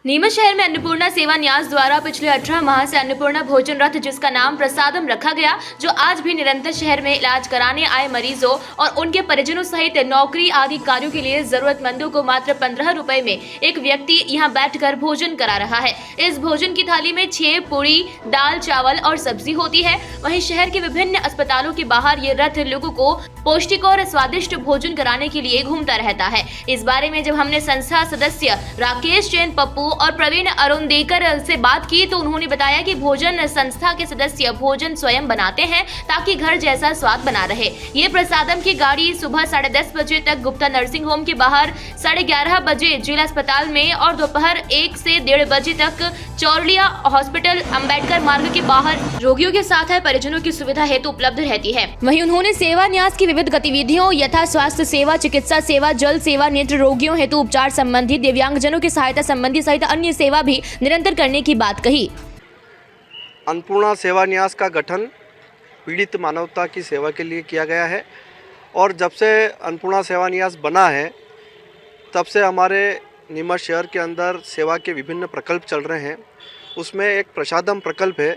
नीमच शहर में अन्नपूर्णा सेवा न्यास द्वारा पिछले 18 माह से अन्नपूर्णा भोजन रथ, जिसका नाम प्रसादम रखा गया, जो आज भी निरंतर शहर में इलाज कराने आए मरीजों और उनके परिजनों सहित नौकरी आदि कार्यों के लिए जरूरतमंदों को मात्र 15 रुपए में एक व्यक्ति यहां बैठकर भोजन करा रहा है। इस भोजन की थाली में 6 पूरी, दाल, चावल और सब्जी होती है। वहीं शहर के विभिन्न अस्पतालों के बाहर ये रथ लोगों को पौष्टिक और स्वादिष्ट भोजन कराने के लिए घूमता रहता है। इस बारे में जब हमने संस्था सदस्य राकेश जैन, पप्पू और प्रवीण अरुणदेकर से बात की तो उन्होंने बताया कि भोजन संस्था के सदस्य भोजन स्वयं बनाते हैं ताकि घर जैसा स्वाद बना रहे। ये प्रसादम की गाड़ी सुबह 10:30 बजे तक गुप्ता नर्सिंग होम के बाहर, 11:30 बजे जिला अस्पताल में और दोपहर 1 से 1:30 बजे तक चौरलिया हॉस्पिटल अंबेडकर मार्ग के बाहर रोगियों के साथ परिजनों की सुविधा हेतु उपलब्ध रहती है। वहीं उन्होंने सेवा न्यास की विविध गतिविधियों यथा स्वास्थ्य सेवा, चिकित्सा सेवा, जल सेवा, नेत्र रोगियों हेतु उपचार संबंधी, दिव्यांगजनों की सहायता संबंधी सहित अन्य सेवा भी निरंतर करने की बात कही। अन्नपूर्णा सेवा न्यास का गठन पीड़ित मानवता की सेवा के लिए किया गया है और जब से अन्नपूर्णा सेवा न्यास बना है तब से हमारे नीमच शहर के अंदर सेवा के विभिन्न प्रकल्प चल रहे हैं। उसमें एक प्रसादम प्रकल्प है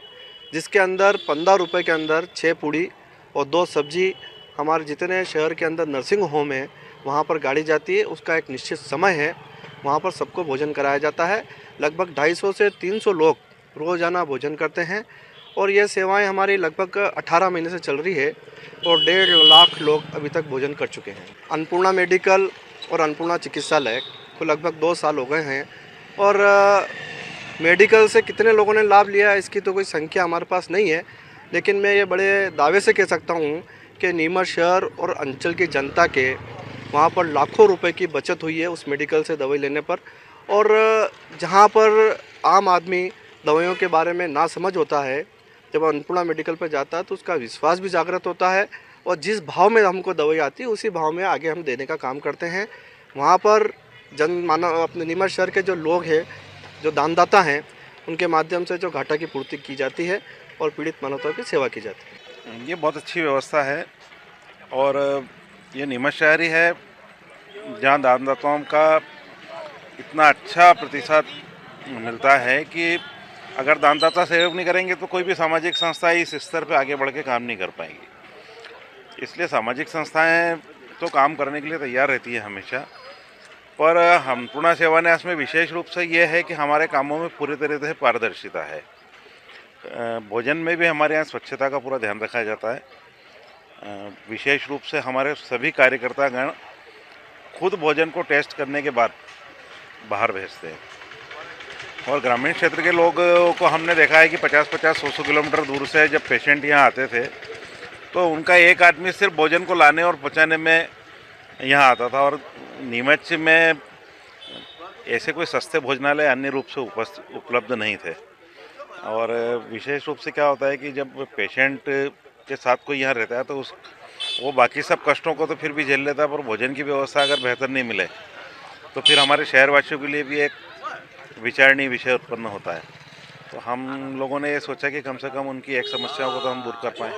जिसके अंदर 15 रुपये के अंदर 6 पूड़ी और 2 सब्जी हमारे जितने शहर के अंदर नर्सिंग होम है वहाँ पर गाड़ी जाती है। उसका एक निश्चित समय है, वहाँ पर सबको भोजन कराया जाता है। लगभग 250 से 300 लोग रोज़ाना भोजन करते हैं और ये सेवाएं हमारी लगभग 18 महीने से चल रही है और 1.5 लाख लोग अभी तक भोजन कर चुके हैं। अन्नपूर्णा मेडिकल और अन्नपूर्णा चिकित्सालय को लगभग 2 साल हो गए हैं और मेडिकल से कितने लोगों ने लाभ लिया है इसकी तो कोई संख्या हमारे पास नहीं है, लेकिन मैं ये बड़े दावे से कह सकता हूँ कि नीमच शहर और अंचल की जनता के वहाँ पर लाखों रुपए की बचत हुई है उस मेडिकल से दवाई लेने पर। और जहाँ पर आम आदमी दवाइयों के बारे में ना समझ होता है, जब अन्नपूर्णा मेडिकल पर जाता है तो उसका विश्वास भी जागृत होता है और जिस भाव में हमको दवाई आती है उसी भाव में आगे हम देने का काम करते हैं। वहाँ पर जन मानव अपने नीमच शहर के जो लोग हैं, जो दानदाता हैं, उनके माध्यम से जो घाटा की पूर्ति की जाती है और पीड़ित मानवता की सेवा की जाती है। ये बहुत अच्छी व्यवस्था है और ये नीमच शहर ही है जहाँ दानदाताओं का इतना अच्छा प्रतिशत मिलता है कि अगर दानदाता सहयोग नहीं करेंगे तो कोई भी सामाजिक संस्था इस स्तर पे आगे बढ़ के काम नहीं कर पाएगी। इसलिए सामाजिक संस्थाएं तो काम करने के लिए तैयार रहती है हमेशा, पर अन्नपूर्णा सेवा न्यास में विशेष रूप से ये है कि हमारे कामों में पूरी तरह से पारदर्शिता है। भोजन में भी हमारे यहाँ स्वच्छता का पूरा ध्यान रखा जाता है। विशेष रूप से हमारे सभी कार्यकर्तागण खुद भोजन को टेस्ट करने के बाद बाहर भेजते हैं और ग्रामीण क्षेत्र के लोगों को हमने देखा है कि 50-50, 100 किलोमीटर दूर से जब पेशेंट यहाँ आते थे तो उनका एक आदमी सिर्फ भोजन को लाने और पहुँचाने में यहाँ आता था और नीमच में ऐसे कोई सस्ते भोजनालय अन्य रूप से उपलब्ध नहीं थे। और विशेष रूप से क्या होता है कि जब पेशेंट के साथ कोई यहाँ रहता है तो वो बाकी सब कष्टों को तो फिर भी झेल लेता है, पर भोजन की व्यवस्था अगर बेहतर नहीं मिले तो फिर हमारे शहरवासियों के लिए भी एक विचारणीय विषय उत्पन्न होता है। तो हम लोगों ने ये सोचा कि कम से कम उनकी एक समस्याओं को तो हम दूर कर पाएँ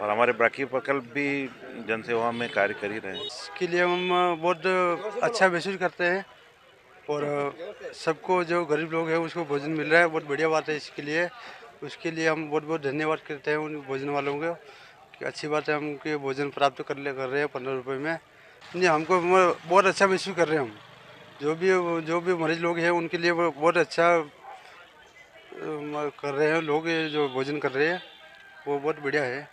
और हमारे बाकी प्रकल्प भी जनसेवा में कार्य कर ही रहे हैं। इसके लिए हम बहुत अच्छा महसूस करते हैं और सबको जो गरीब लोग हैं उसको भोजन मिल रहा है, बहुत बढ़िया बात है। उसके लिए हम बहुत बहुत धन्यवाद करते हैं उन भोजन वालों को कि अच्छी बात है हम उनके भोजन प्राप्त कर रहे हैं 15 रुपये में। नहीं, हमको बहुत अच्छा महसूस कर रहे हैं हम। जो भी मरीज लोग हैं उनके लिए बहुत अच्छा कर रहे हैं लोग, जो भोजन कर रहे हैं वो बहुत बढ़िया है।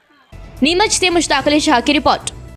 नीमच से मुश्ताक अली शाह की रिपोर्ट।